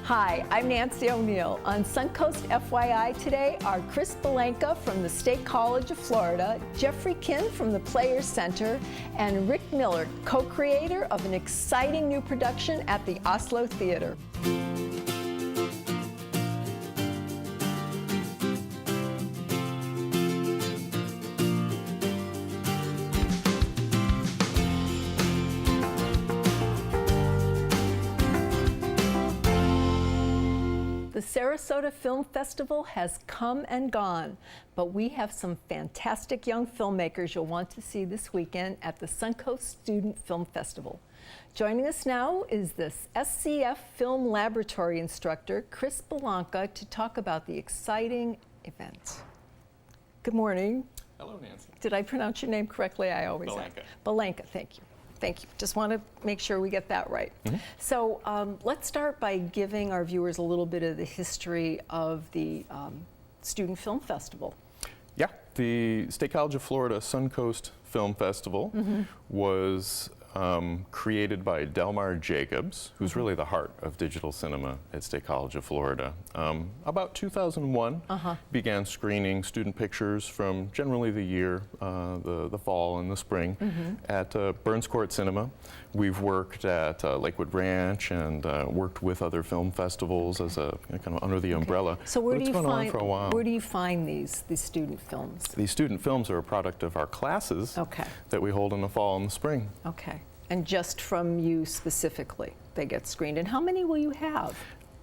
Hi, I'm Nancy O'Neill. On Suncoast FYI today are Chris Belenka from the State College of Florida, Jeffrey Kinn from the Players Center, and Rick Miller, co-creator of an exciting new production at the Oslo Theater. The Sarasota Film Festival has come and gone, but we have some fantastic young filmmakers you'll want to see this weekend at the Suncoast Student Film Festival. Joining us now is the SCF Film Laboratory instructor, Chris Belenka, to talk about the exciting event. Good morning. Hello, Nancy. Did I pronounce your name correctly? I always Belenka. ask. Belenka, thank you. Thank you. Just want to make sure we get that right. So let's start by giving our viewers a little bit of the history of the Student Film Festival. Yeah, the State College of Florida Suncoast Film Festival was created by Delmar Jacobs, who's really the heart of digital cinema at State College of Florida. About 2001, began screening student pictures from generally the year, the fall and the spring, at Burns Court Cinema. We've worked at Lakewood Ranch and worked with other film festivals as a kind of under the umbrella. So where but do it's you gone on find for a while. where do you find these student films? These student films are a product of our classes that we hold in the fall and the spring. Okay. And just from you specifically, they get screened. And how many will you have?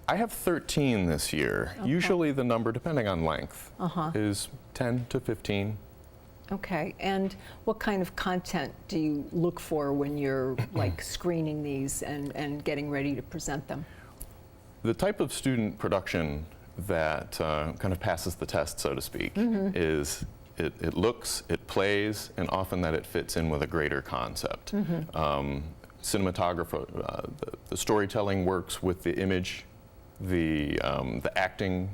I have 13 this year. Usually the number, depending on length, is 10 to 15. Okay. And what kind of content do you look for when you're like screening these and getting ready to present them? The type of student production that kind of passes the test, so to speak, is it looks, it plays, and often that it fits in with a greater concept. Cinematographer, the storytelling works with the image, the acting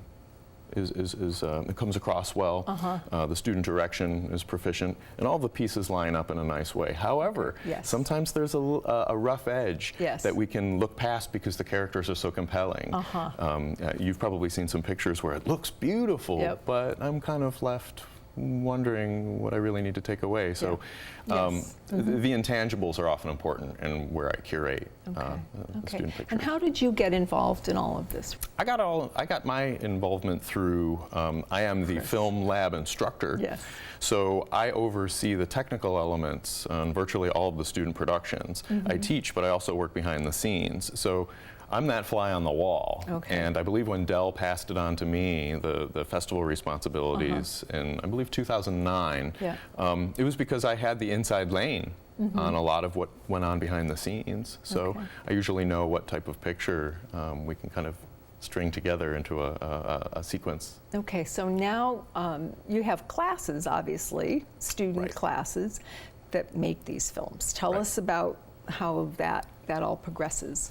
it comes across well, the student direction is proficient, and all the pieces line up in a nice way. However, sometimes there's a rough edge that we can look past because the characters are so compelling. You've probably seen some pictures where it looks beautiful, but I'm kind of left wondering what I really need to take away. So the intangibles are often important and where I curate the student pictures. And how did you get involved in all of this? I got my involvement through, I am the film lab instructor. So I oversee the technical elements on virtually all of the student productions. I teach, but I also work behind the scenes. So I'm that fly on the wall, and I believe when Dell passed it on to me, the festival responsibilities in, I believe, 2009, it was because I had the inside lane on a lot of what went on behind the scenes. So I usually know what type of picture we can kind of string together into a sequence. Okay, so now you have classes, obviously, student classes that make these films. Tell us about how that all progresses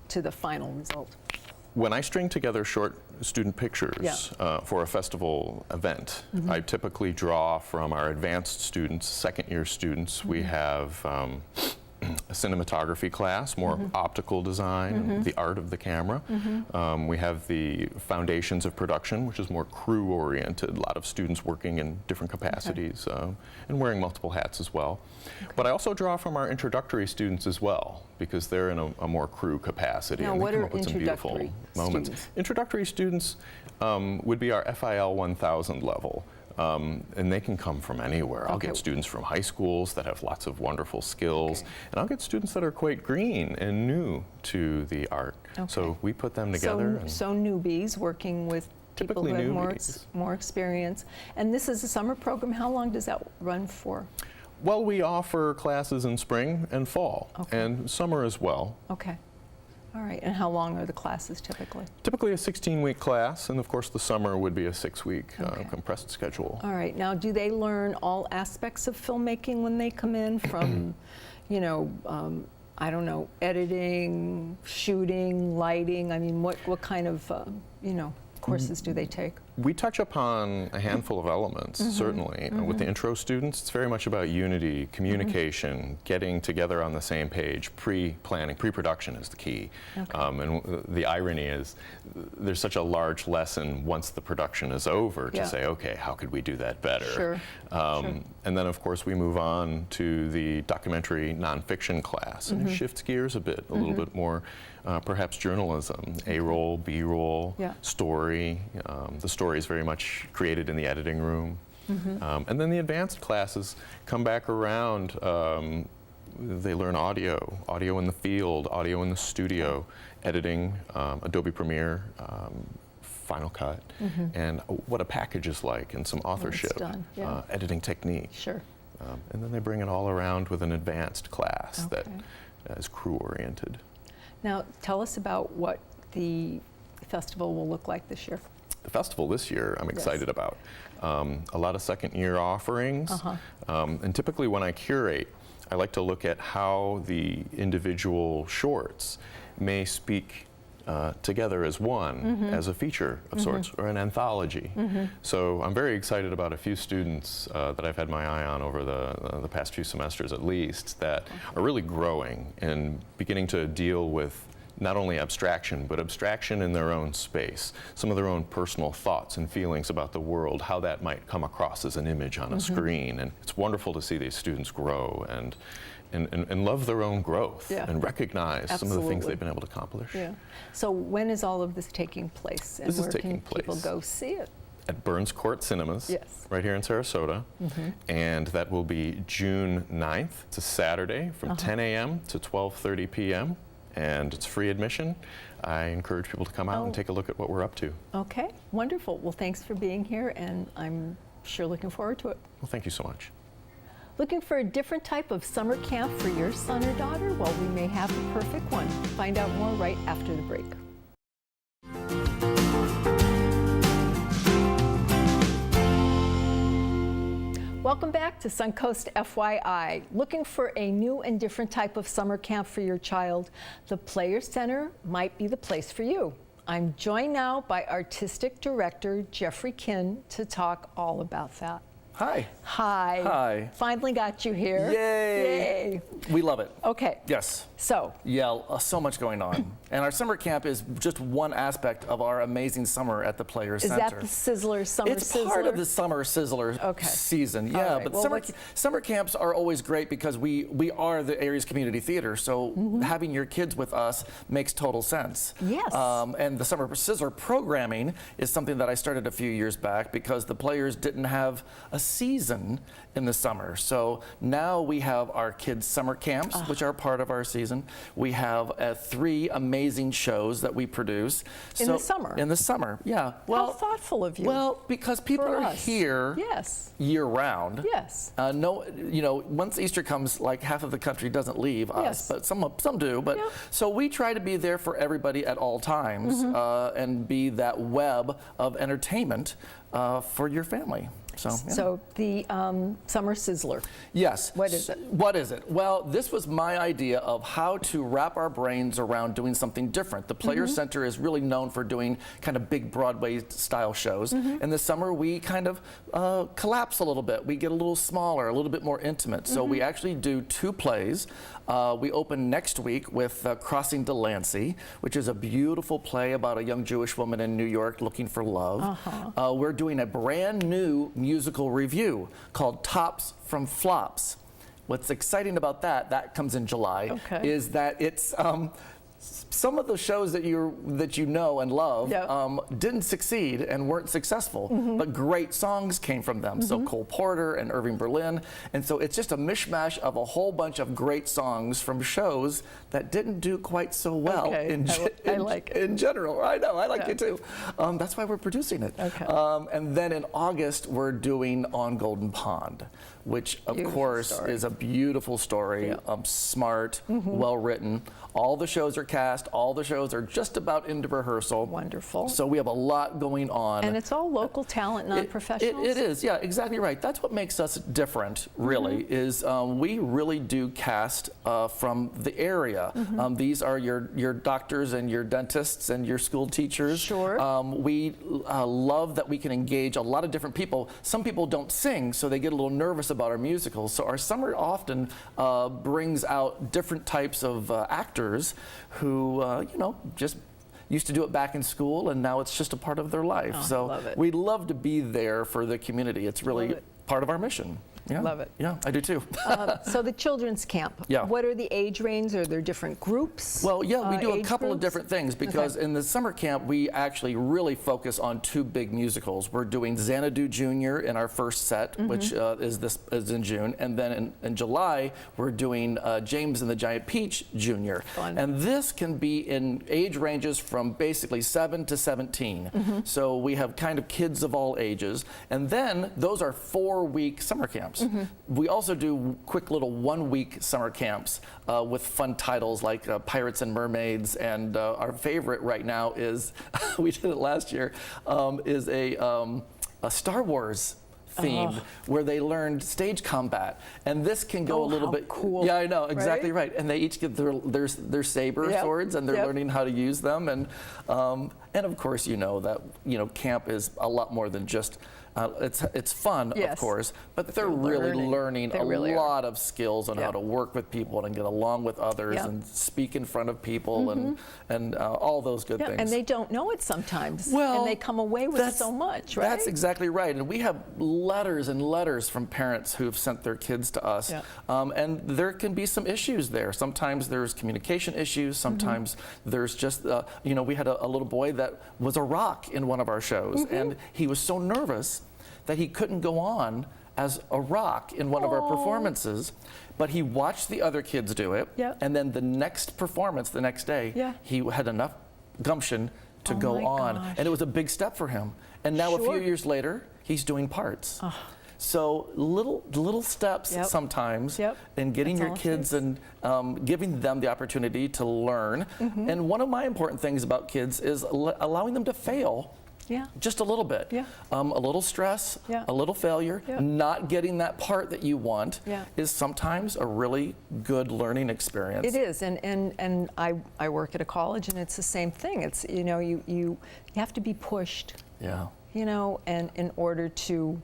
to the final result. When I string together short student pictures for a festival event, I typically draw from our advanced students, second-year students. We have a cinematography class, more optical design, and the art of the camera. We have the foundations of production, which is more crew-oriented, a lot of students working in different capacities and wearing multiple hats as well. But I also draw from our introductory students as well, because they're in a more crew capacity. Now, and they what come are up with some beautiful moments. students? Introductory students would be our FIL 1000 level. And they can come from anywhere. I'll get students from high schools that have lots of wonderful skills, and I'll get students that are quite green and new to the art. So we put them together. So newbies working with people who have more experience. And this is a summer program. How long does that run for? Well, we offer classes in spring and fall, and summer as well. Okay. All right, and how long are the classes typically? Typically a 16-week class, and of course the summer would be a 6-week compressed schedule. All right, now do they learn all aspects of filmmaking when they come in from, you know, I don't know, editing, shooting, lighting? I mean, what kind of, you know, courses do they take? We touch upon a handful of elements, certainly. With the intro students, it's very much about unity, communication, getting together on the same page. Pre-planning, pre-production is the key. And the irony is there's such a large lesson once the production is over to say, okay, how could we do that better? And then, of course, we move on to the documentary nonfiction class, and it shifts gears a bit, a little bit more, perhaps journalism, A-roll, B-roll, story. The story is very much created in the editing room. And then the advanced classes come back around. They learn audio in the field, audio in the studio, editing, Adobe Premiere, Final Cut, and what a package is like, and some authorship, editing technique. And then they bring it all around with an advanced class that is crew-oriented. Now, tell us about what the festival will look like this year. The festival this year, I'm excited about. A lot of second-year offerings, and typically when I curate, I like to look at how the individual shorts may speak together as one, as a feature of sorts, or an anthology. So I'm very excited about a few students that I've had my eye on over the past few semesters at least, that are really growing and beginning to deal with not only abstraction, but abstraction in their own space, some of their own personal thoughts and feelings about the world, how that might come across as an image on a screen. And it's wonderful to see these students grow and love their own growth and recognize some of the things they've been able to accomplish. So when is all of this taking place? And where can people go see it? At Burns Court Cinemas, right here in Sarasota. And that will be June 9th. It's a Saturday from 10 a.m. to 12:30 p.m. And it's free admission. I encourage people to come out and take a look at what we're up to. Okay, wonderful. Well, thanks for being here, and I'm sure looking forward to it. Well, thank you so much. Looking for a different type of summer camp for your son or daughter? Well, we may have the perfect one. Find out more right after the break. Welcome back to Suncoast FYI. Looking for a new and different type of summer camp for your child? The Player Center might be the place for you. I'm joined now by Artistic Director Jeffrey Kinn to talk all about that. Hi. Hi. Hi. Finally got you here. Yay. Yay. We love it. Okay. Yes. So. Yeah, so much going on. And our summer camp is just one aspect of our amazing summer at the Players Center. Is that the Sizzler Summer Sizzler? It's part of the Summer Sizzler season. Yeah, right. But well, summer camps are always great because we are the area's community theater, so having your kids with us makes total sense. Yes. And the Summer Sizzler programming is something that I started a few years back because the Players didn't have a season in the summer. So now we have our kids' summer camps, which are part of our season. We have 3 amazing shows that we produce. In the summer? In the summer, yeah. Well, how thoughtful of you. Well, because people are here year round. Yes. No, you know, once Easter comes, like half of the country doesn't leave us, but some do. But so we try to be there for everybody at all times and be that web of entertainment for your family. So the Summer Sizzler. Yes. What is it? What is it? Well, this was my idea of how to wrap our brains around doing something different. The Players Center is really known for doing kind of big Broadway style shows. In the summer, we kind of collapse a little bit. We get a little smaller, a little bit more intimate. So we actually do 2 plays. We open next week with Crossing Delancey, which is a beautiful play about a young Jewish woman in New York looking for love. We're doing a brand new musical review called Tops from Flops. What's exciting about that comes in July, is that it's some of the shows that you know and love didn't succeed and weren't successful, but great songs came from them. So Cole Porter and Irving Berlin, and so it's just a mishmash of a whole bunch of great songs from shows that didn't do quite so well in general. I know, I like it too. That's why we're producing it. And then in August we're doing On Golden Pond, which of course is a beautiful story, smart, well written. All the shows are cast, All the shows are just about into rehearsal. Wonderful. So we have a lot going on. And it's all local talent, non-professionals? It is, yeah, exactly right. That's what makes us different, really, is we really do cast from the area. These are your doctors and your dentists and your school teachers. Sure. We love that we can engage a lot of different people. Some people don't sing, so they get a little nervous about our musicals. So our summer often brings out different types of actors who, you know, just used to do it back in school, and now it's just a part of their life. Oh, so love it. we'd love to be there for the community. It's really part of our mission. Yeah. Love it. Yeah, I do too. So the children's camp, Yeah. what are the age ranges? Are there different groups? Well, yeah, we do a age couple of groups? different things because in the summer camp, we actually really focus on 2 big musicals. We're doing Xanadu Jr. in our first set, which is in June, and then in July, we're doing James and the Giant Peach Jr. Fun. And this can be in age ranges from basically 7 to 17. So we have kind of kids of all ages. And then those are 4-week summer camps. We also do quick little 1-week summer camps with fun titles like Pirates and Mermaids, and our favorite right now is, we did it last year, is a Star Wars theme where they learned stage combat, and this can go a little how bit cool. Yeah, I know, exactly right. And they each get their saber swords, and they're learning how to use them, and of course, you know that camp is a lot more than just it's fun, of course, but they're really learning a lot of skills on how to work with people and get along with others and speak in front of people and all those good things. And they don't know it sometimes, well, and they come away with so much, right? That's exactly right. And we have letters and letters from parents who have sent their kids to us, and there can be some issues there. Sometimes there's communication issues. Sometimes there's just, we had a little boy that was a rock in one of our shows, and he was so nervous that he couldn't go on as a rock in one of our performances, but he watched the other kids do it, and then the next performance, the next day, he had enough gumption to go on, and it was a big step for him. And now a few years later, he's doing parts. So little steps sometimes in getting your kids and giving them the opportunity to learn. And one of my important things about kids is allowing them to fail. Just a little bit. A little stress, a little failure, not getting that part that you want is sometimes a really good learning experience. It is, and I work at a college, and it's the same thing. It's you have to be pushed. And in order to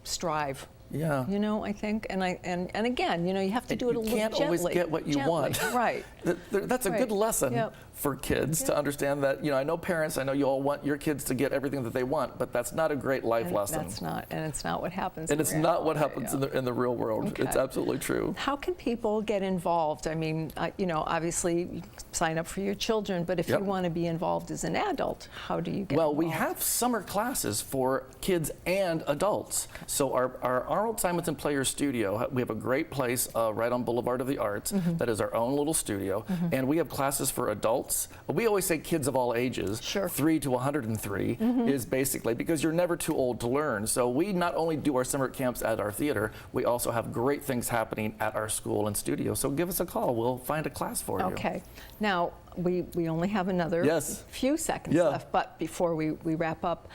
strive. I think, and again, you have to do it a little gently. You can't always get what you want. Right. That's a good lesson for kids to understand that, I know parents, I know you all want your kids to get everything that they want, but that's not a great life lesson. That's not, and it's not what happens. And it's not what happens in the real world. Okay. It's absolutely true. How can people get involved? I mean, obviously you sign up for your children, but if you want to be involved as an adult, how do you get involved? Well, we have summer classes for kids and adults. So our Arnold Simonson Players Studio, we have a great place right on Boulevard of the Arts that is our own little studio, and we have classes for adults. We always say kids of all ages. 3 to 103 is basically because you're never too old to learn. So we not only do our summer camps at our theater, we also have great things happening at our school and studio. So give us a call. We'll find a class for you. Okay. Now, we only have another few seconds left, but before we wrap up,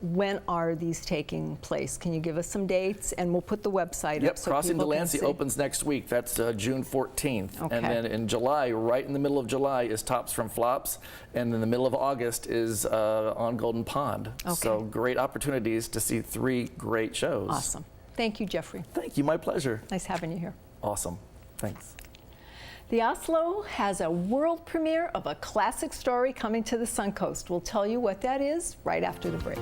when are these taking place? Can you give us some dates? And we'll put the website up so Crossing people Delancey can see. opens next week. That's June 14th. Okay. And then in July, right in the middle of July, is Tops from Flops. And in the middle of August is on Golden Pond. So great opportunities to see 3 great shows. Awesome. Thank you, Jeffrey. Thank you. My pleasure. Nice having you here. Awesome. Thanks. The Oslo has a world premiere of a classic story coming to the Suncoast. We'll tell you what that is right after the break.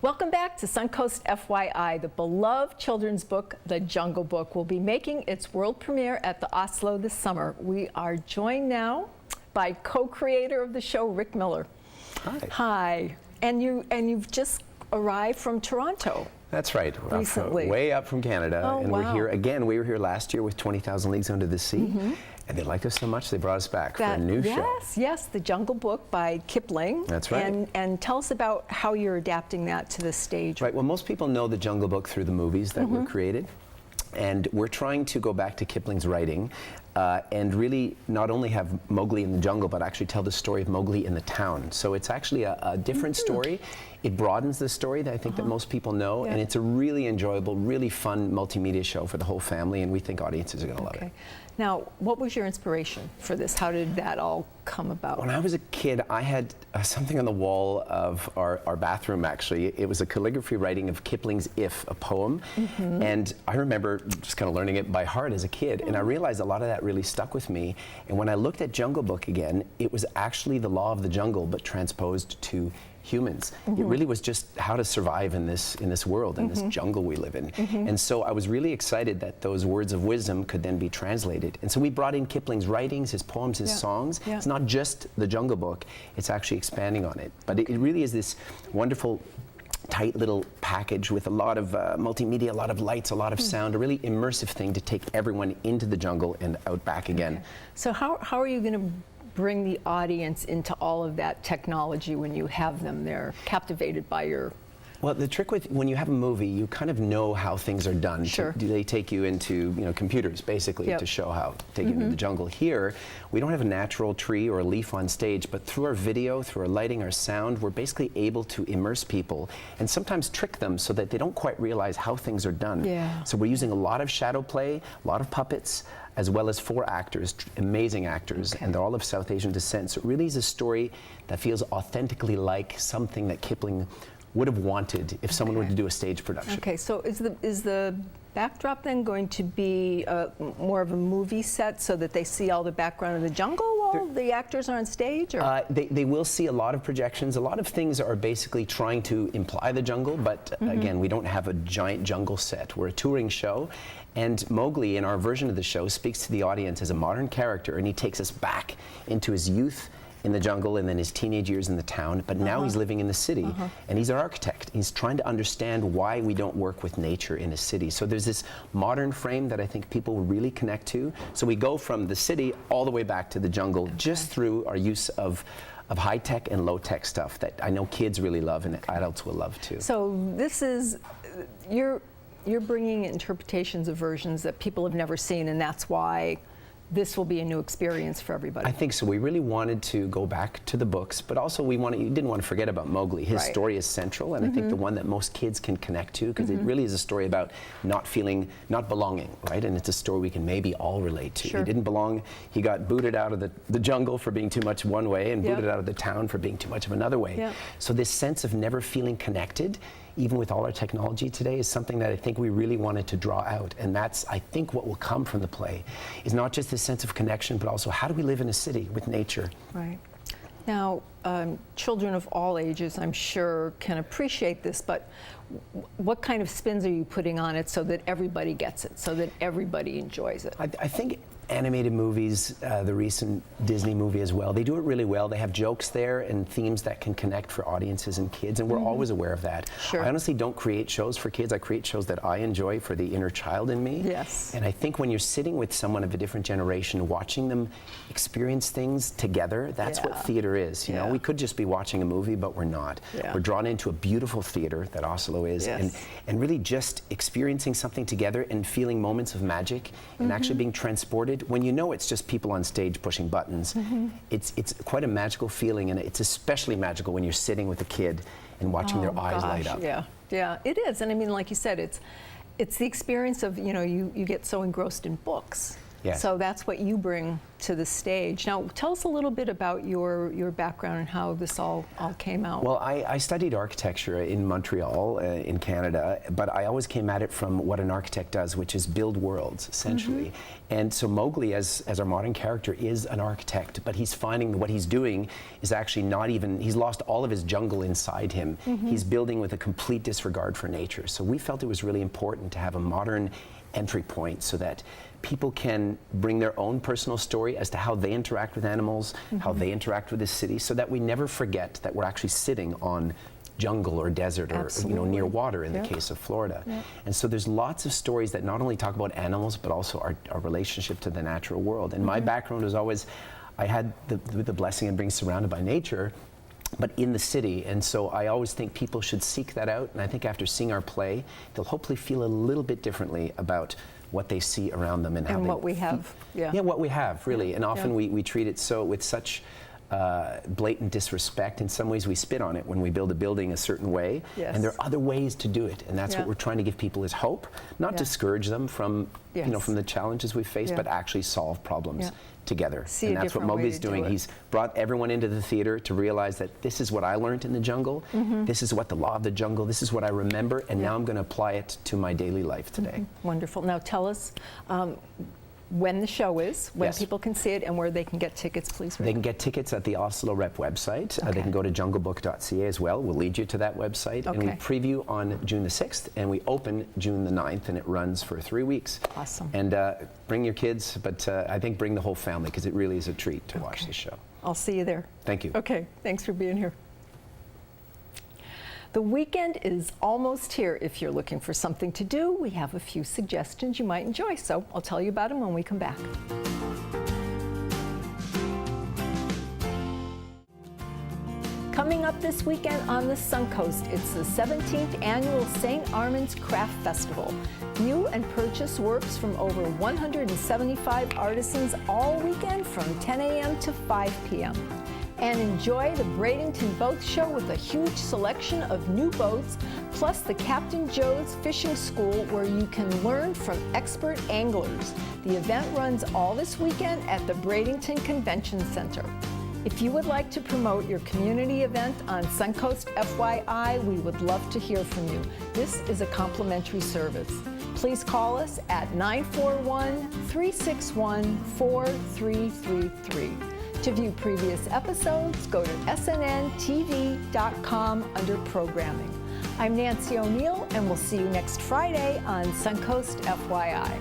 Welcome back to Suncoast FYI. The beloved children's book, The Jungle Book, will be making its world premiere at the Oslo this summer. We are joined now by co-creator of the show, Rick Miller. Hi. Hi. And you've just arrived from Toronto. That's right. Recently. Way up from Canada. Oh, and wow. we're here again. We were here last year with 20,000 Leagues Under the Sea. And they liked us so much, they brought us back for a new show. Yes, The Jungle Book by Kipling. That's right. And tell us about how you're adapting that to the stage. Right, well, most people know The Jungle Book through the movies that were created. And we're trying to go back to Kipling's writing and really not only have Mowgli in the jungle, but actually tell the story of Mowgli in the town. So it's actually a different story. It broadens the story that I think that most people know, and it's a really enjoyable, really fun multimedia show for the whole family, and we think audiences are going to love it. Now, what was your inspiration for this? How did that all come about? When I was a kid, I had something on the wall of our bathroom, actually. It was a calligraphy writing of Kipling's If, a poem. And I remember just kind of learning it by heart as a kid. And I realized a lot of that really stuck with me. And when I looked at Jungle Book again, it was actually the law of the jungle, but transposed to humans. It really was just how to survive in this world, in this jungle we live in. And so I was really excited that those words of wisdom could then be translated. And so we brought in Kipling's writings, his poems, his songs. It's not just the Jungle Book, it's actually expanding on it. But it really is this wonderful tight little package with a lot of multimedia, a lot of lights, a lot of sound, a really immersive thing to take everyone into the jungle and out back again. So how are you going to bring the audience into all of that technology when you have them there, captivated by your... Well, the trick with when you have a movie, you kind of know how things are done. Sure. They take you into computers basically to show how take you into the jungle. Here, we don't have a natural tree or a leaf on stage, but through our video, through our lighting, our sound, we're basically able to immerse people and sometimes trick them so that they don't quite realize how things are done. So we're using a lot of shadow play, a lot of puppets, as well as 4 actors, amazing actors, and they're all of South Asian descent. So it really is a story that feels authentically like something that Kipling would have wanted if someone were to do a stage production. Okay, so is the backdrop then going to be more of a movie set so that they see all the background of the jungle while the actors are on stage? Or? They will see a lot of projections. A lot of things are basically trying to imply the jungle, but again, we don't have a giant jungle set. We're a touring show, and Mowgli, in our version of the show, speaks to the audience as a modern character, and he takes us back into his youth in the jungle and then his teenage years in the town, but now he's living in the city, and he's an architect. He's trying to understand why we don't work with nature in a city. So there's this modern frame that I think people will really connect to. So we go from the city all the way back to the jungle just through our use of high-tech and low-tech stuff that I know kids really love and adults will love too. So this is, you're bringing interpretations of versions that people have never seen, and that's why this will be a new experience for everybody. I think so. We really wanted to go back to the books, but also you didn't want to forget about Mowgli. His story is central, and I think the one that most kids can connect to, because it really is a story about not belonging, right? And it's a story we can maybe all relate to. He didn't belong. He got booted out of the jungle for being too much one way, and booted out of the town for being too much of another way. So this sense of never feeling connected, even with all our technology today, is something that I think we really wanted to draw out. And that's, I think, what will come from the play, is not just this sense of connection, but also how do we live in a city with nature? Right. Now, children of all ages, I'm sure, can appreciate this, but what kind of spins are you putting on it so that everybody gets it, so that everybody enjoys it? I think animated movies, the recent Disney movie as well, they do it really well. They have jokes there and themes that can connect for audiences and kids, and we're always aware of that. I honestly don't create shows for kids. I create shows that I enjoy for the inner child in me. And I think when you're sitting with someone of a different generation, watching them experience things together, that's what theater is. You know, we could just be watching a movie, but we're not. We're drawn into a beautiful theater that Oslo is, and really just experiencing something together and feeling moments of magic and actually being transported. When you know it's just people on stage pushing buttons, it's quite a magical feeling, and it's especially magical when you're sitting with a kid and watching their eyes light up. Yeah, it is. And I mean, like you said, it's the experience of, you get so engrossed in books. So that's what you bring to the stage. Now, tell us a little bit about your background and how this all came out. Well, I studied architecture in Montreal, in Canada, but I always came at it from what an architect does, which is build worlds, essentially. And so Mowgli, as our modern character, is an architect, but he's finding what he's doing is actually not even, he's lost all of his jungle inside him. He's building with a complete disregard for nature. So we felt it was really important to have a modern entry point so that people can bring their own personal story as to how they interact with animals, how they interact with the city, so that we never forget that we're actually sitting on jungle or desert, or near water in the case of Florida. And so there's lots of stories that not only talk about animals, but also our relationship to the natural world. And my background was always, I had the blessing of being surrounded by nature, but in the city. And so I always think people should seek that out. And I think after seeing our play, they'll hopefully feel a little bit differently about what they see around them and how what we have. Yeah, what we have, really. And often we treat it with such blatant disrespect. In some ways we spit on it when we build a building a certain way. And there are other ways to do it. And that's what we're trying to give people, is hope, not discourage them from, from the challenges we face, but actually solve problems together. And that's what Mowgli's doing. He's brought everyone into the theater to realize that this is what I learned in the jungle. This is what the law of the jungle, this is what I remember, and now I'm going to apply it to my daily life today. Wonderful. Now tell us when the show is, when people can see it, and where they can get tickets, please. They can get tickets at the Oslo Rep website. They can go to junglebook.ca as well. We'll lead you to that website. And we preview on June the 6th, and we open June the 9th, and it runs for 3 weeks. Awesome. And bring your kids, but I think bring the whole family, because it really is a treat to watch the show. I'll see you there. Thank you. Okay, thanks for being here. The weekend is almost here. If you're looking for something to do, we have a few suggestions you might enjoy, so I'll tell you about them when we come back. Coming up this weekend on the Suncoast, it's the 17th annual St. Armand's Craft Festival. View and purchase works from over 175 artisans all weekend from 10 a.m. to 5 p.m. And enjoy the Bradenton Boat Show with a huge selection of new boats, plus the Captain Joe's Fishing School, where you can learn from expert anglers. The event runs all this weekend at the Bradenton Convention Center. If you would like to promote your community event on Suncoast FYI, we would love to hear from you. This is a complimentary service. Please call us at 941-361-4333. To view previous episodes, go to snnTV.com under Programming. I'm Nancy O'Neill, and we'll see you next Friday on Suncoast FYI.